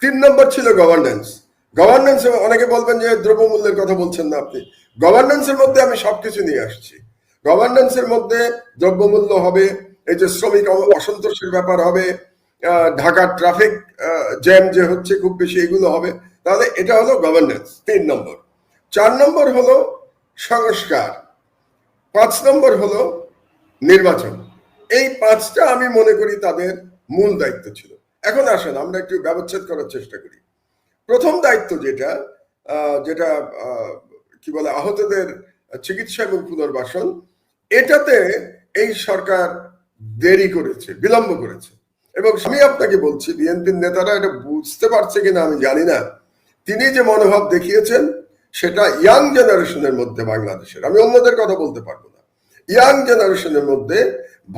তিন নম্বর ছিল governance. Governance, অনেকে বলবেন যে দ্রব্যমূল্যের কথা বলছেন না আপনি। গভর্নেন্সের মধ্যে আমি সবকিছু নিয়ে আসছি। গভর্নেন্সের মধ্যে দ্রব্যমূল্য হবে, এই যে শ্রমিক অসন্তোষের ব্যাপার হবে, ঢাকার ট্রাফিক জ্যাম যে হচ্ছে খুব বেশি, এগুলো হবে। তাহলে এটা হলো গভর্নেন্স 3 নম্বর। 4 নম্বর হলো সংস্কার, 5 নম্বর হলো নির্বাচন। এই 5টা আমি মনে করি তাদের মূল দায়িত্ব ছিল। এখন আসেন আমরা একটু ব্যবচ্ছেদ করার চেষ্টা করি। প্রথম দায়িত্ব যেটা যেটা কি বলে, আহতদের চিকিৎসা এবং পুনর্বাসন, এটাতে এই সরকার দেরি করেছে, বিলম্ব করেছে। এবং আমি আপনাকে বলছি, বিএনপির নেতারা এটা বুঝতে পারছে কিনা আমি জানি না, তিনি যে মনোভাব দেখিয়েছেন সেটা ইয়াং জেনারেশনের মধ্যে বাংলাদেশের, আমি অন্যদের কথা বলতে পারবো না, ইয়াং জেনারেশনের মধ্যে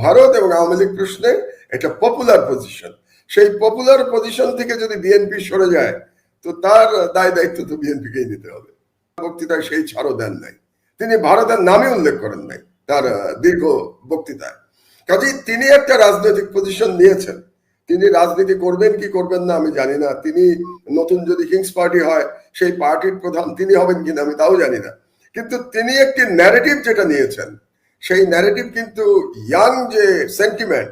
ভারত এবং আওয়ামী লীগ প্রশ্নে এটা পপুলার পজিশন। সেই পপুলার পজিশন থেকে যদি বিএনপি সরে যায় তো তার দায় দায়িত্ব তো বিএনপিকেই নিতে হবে। বক্তৃতায় সেই ছাড়ও দেন নাই, তিনি ভারতের নামে উল্লেখ করেন নাই তার দীর্ঘ বক্তৃতায়। কাজেই তিনি একটা রাজনৈতিক পজিশন নিয়েছেন। তিনি রাজনীতি করবেন কি করবেন না আমি জানি না। তিনি নতুন যদি কিংস পার্টি হয় সেই পার্টির প্রধান তিনি হবেন কিনা আমি তাও জানি না। কিন্তু তিনি একটি ন্যারেটিভ যেটা নিয়েছেন, সেই ন্যারেটিভ কিন্তু ইয়াং যে সেন্টিমেন্ট,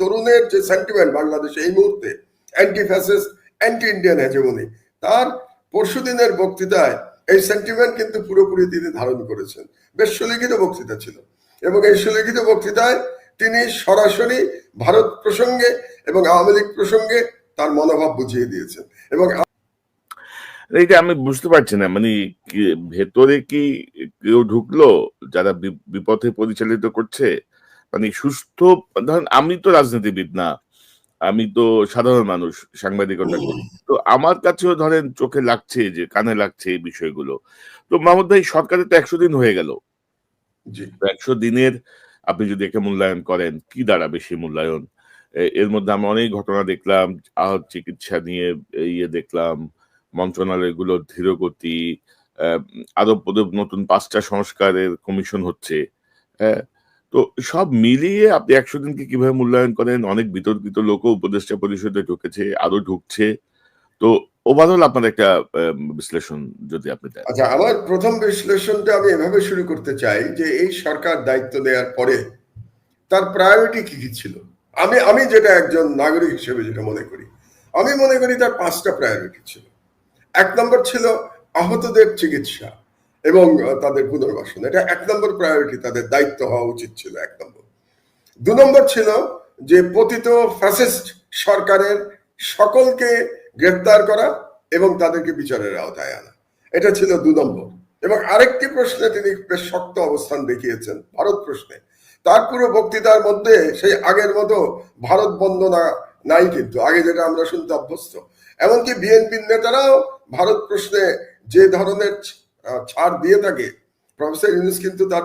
তরুণের যে সেন্টিমেন্ট বাংলাদেশে এই মুহূর্তে, anti fascist, anti Indian hegemony, তার পরশুদিনের বক্তৃতায় এই সেন্টিমেন্ট কিন্তু পুরোপুরি তিনি ধারণ করেছেন। বেশ সুলিখিত বক্তৃতা ছিল, এবং এই সুলিখিত বক্তৃতায় তিনি সরাসরি ভারত প্রসঙ্গে এবং আওয়ামী লীগ প্রসঙ্গে তার মনোভাব বুঝিয়ে দিয়েছেন। এবং এইটা আমি বুঝতে পারছি না, মানে ভেতরে কি কেউ ঢুকলো যারা বিপথে পরিচালিত করছে? মানে সুস্থ, ধরেন আমি তো রাজনীতিবিদ না, আমি তো সাধারণ মানুষ, সাংবাদিকতা করি, তো আমার কাছেও ধরেন চোখে লাগছে, যে কানে লাগছে এই বিষয়গুলো। তো মাহমুদ ভাই, সরকারের তো 100 দিন হয়ে গেল। 100 দিনের আপনি যদি একে মূল্যায়ন করেন, কি দাঁড়াবে সেই মূল্যায়ন? এর মধ্যে আমরা অনেক ঘটনা দেখলাম, আহত চিকিৎসা নিয়ে ইয়ে দেখলাম, মন্ত্রণালয়গুলোর ধীরগতি, আদব পদব নতুন 5টা সংস্কারের কমিশন হচ্ছে। হ্যাঁ, তো সব মিলিয়ে আপনি 100 দিনকে কিভাবে মূল্যায়ন করেন? অনেক বিতর্কিত লোকও উপদেষ্টা পরিষদে ঢুকেছে, আরো ঢুকছে। তো ওভারঅল আপনার একটা বিশ্লেষণ যদি আপনি দেন। আচ্ছা, আমার প্রথম বিশ্লেষণটা আমি এভাবে শুরু করতে চাই যে এই সরকার দায়িত্ব নেওয়ার পরে তার প্রায়োরিটি কি কি ছিল। আমি যেটা একজন নাগরিক হিসেবে যেটা মনে করি, আমি মনে করি তার 5টা প্রায়োরিটি ছিল। 1 নম্বর ছিল আহতদের চিকিৎসা এবং তাদের পুনর্বাসন, এটা 1 নম্বর প্রায়োরিটি, তাদের দায়িত্ব হওয়া উচিত ছিল 1 নম্বর। 2 নম্বর ছিল যে পতিত ফ্যাসিস্ট সরকারের সকলকে গ্রেফতার করা এবং তাদেরকে বিচারের আওতায় আনা, এটা ছিল 2 নম্বর। এবং আরেকটি প্রশ্নে তিনি বেশ শক্ত অবস্থান দেখিয়েছেন, ভারত প্রশ্নে। তার পুরো বক্তৃতার মধ্যে সেই আগের মতো ভারত বন্দনা নাই, কিন্তু আগে যেটা আমরা শুনতে অভ্যস্ত। এমনকি বিএনপির নেতারাও ভারত প্রশ্নে যে ধরনের ছাড় দিয়ে থাকে, প্রফেসর ইউনূস কিন্তু তার